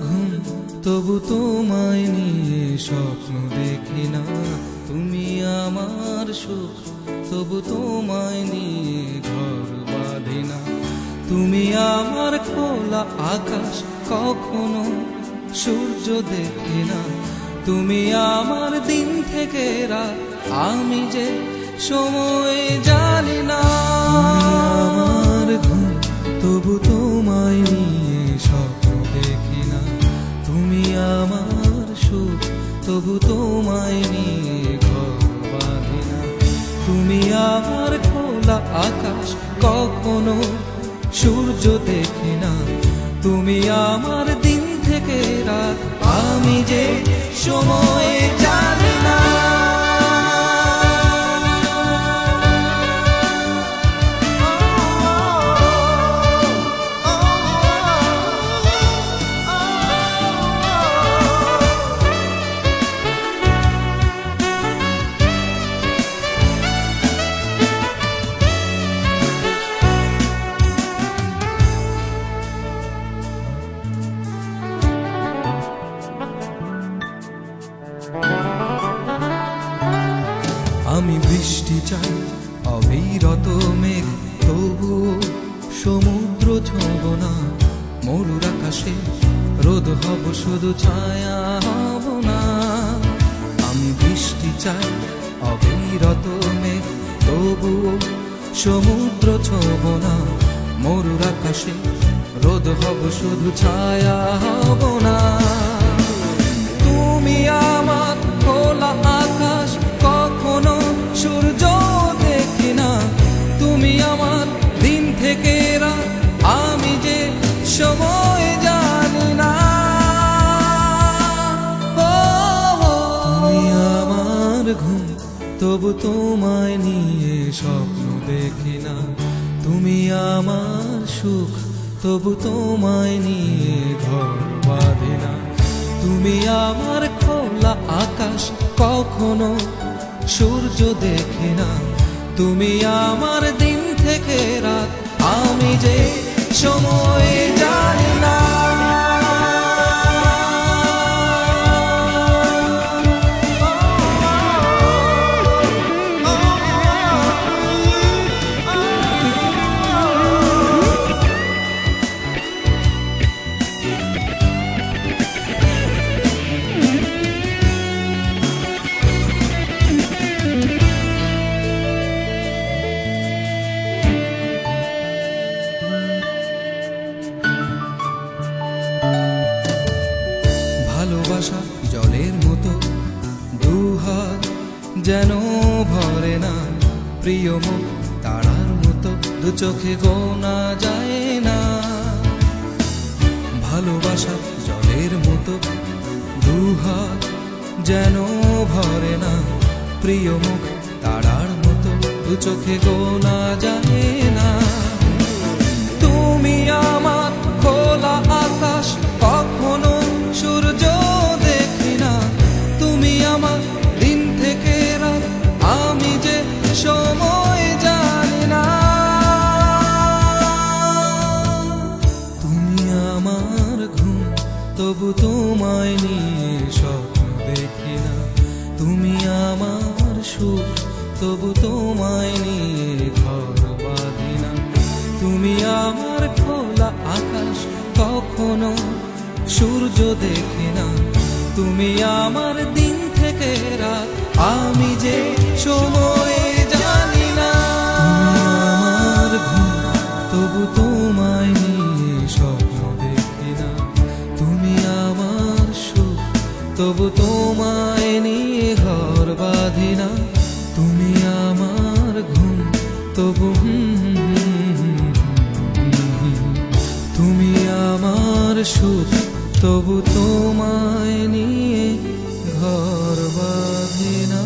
ঘুম তবু তোমায় নিয়ে স্বপ্ন দেখি না। তুমি আমার সুখ তবু তোমায় নিয়ে ঘর বাঁধি না। তুমি আমার খোলা আকাশ কখনো সূর্য দেখি না। তুমি আমার দিন থেকে রাত, আমি যে সময় জানি না। আমার ঘুম তবু তোমায় নিয়ে স্বপ্ন দেখি না। তুমি আমার সুখ তবু তোমায় নিয়ে ঘর বাঁধি না। তুমি আমার খোলা আকাশ কখনো সূর্য দেখি না। তুমি আমার দিন থেকে রাত, আমি যে সময় জানি না। আমি বৃষ্টি চাই অবিরত মেঘ, তবু সমুদ্র ছোঁব না। মরুর আকাশে রোদ হব, শুধু ছায়া হব না। আমি বৃষ্টি চাই অবিরত মেঘ, তবু সমুদ্র ছোঁব না। মরুর আকাশে রোদ হব, শুধু ছায়া হব না। তুমি আমার খোলা আকাশ কখনো সূর্য দেখি না। তুমি আমার দিন থেকে রাত, আমি যে সময় জানি না। তুমি আমার ঘুম তবু তোমায় নিয়ে স্বপ্ন দেখি না। তুমি আমার সুখ তবু তোমায় নিয়ে ঘর বাঁধি না। তুমি আমার খোলা আকাশ কখনো সূর্য দেখি না। তুমি আমার দিন থেকে রাত, আমি যে সময় জানি না। ভালোবাসা জলের মতো দুহাত যেন ভরে না। প্রিয় মুখ তারার মতো দু চোখে গোনা যায় না। ভালোবাসা জলের মতো দুহাত যেন ভরে না। প্রিয় মুখ তারার মতো দু চোখে গোনা যায় না। তুমি আমার খোলা আকাশ কখনো সূর্য দেখি না। তুমি আমার দিন থেকে রাত, আমি যে সময় জানি না। তুমি আমার ঘুম তবু তোমায় নিয়ে স্বপ্ন দেখি না। তুমি আমার সুখ তবু তোমায় নিয়ে ঘর বাঁধি না। তুমি আমার খোলা আকাশ কখনো সূর্য দেখি না। তুমি আমার দিন থেকে রাত, আমি যে সময় জানি না। আমার ঘুম তবু তোমায় নিয়ে স্বপ্ন দেখি না। তুমি আমার সুখ তবু তোমায় নিয়ে ঘর বাঁধি না। তুমি আমার ঘুম তবু তুমি আমার সুখ তবু তোমায় নিয়ে ঘর বাঁধি না।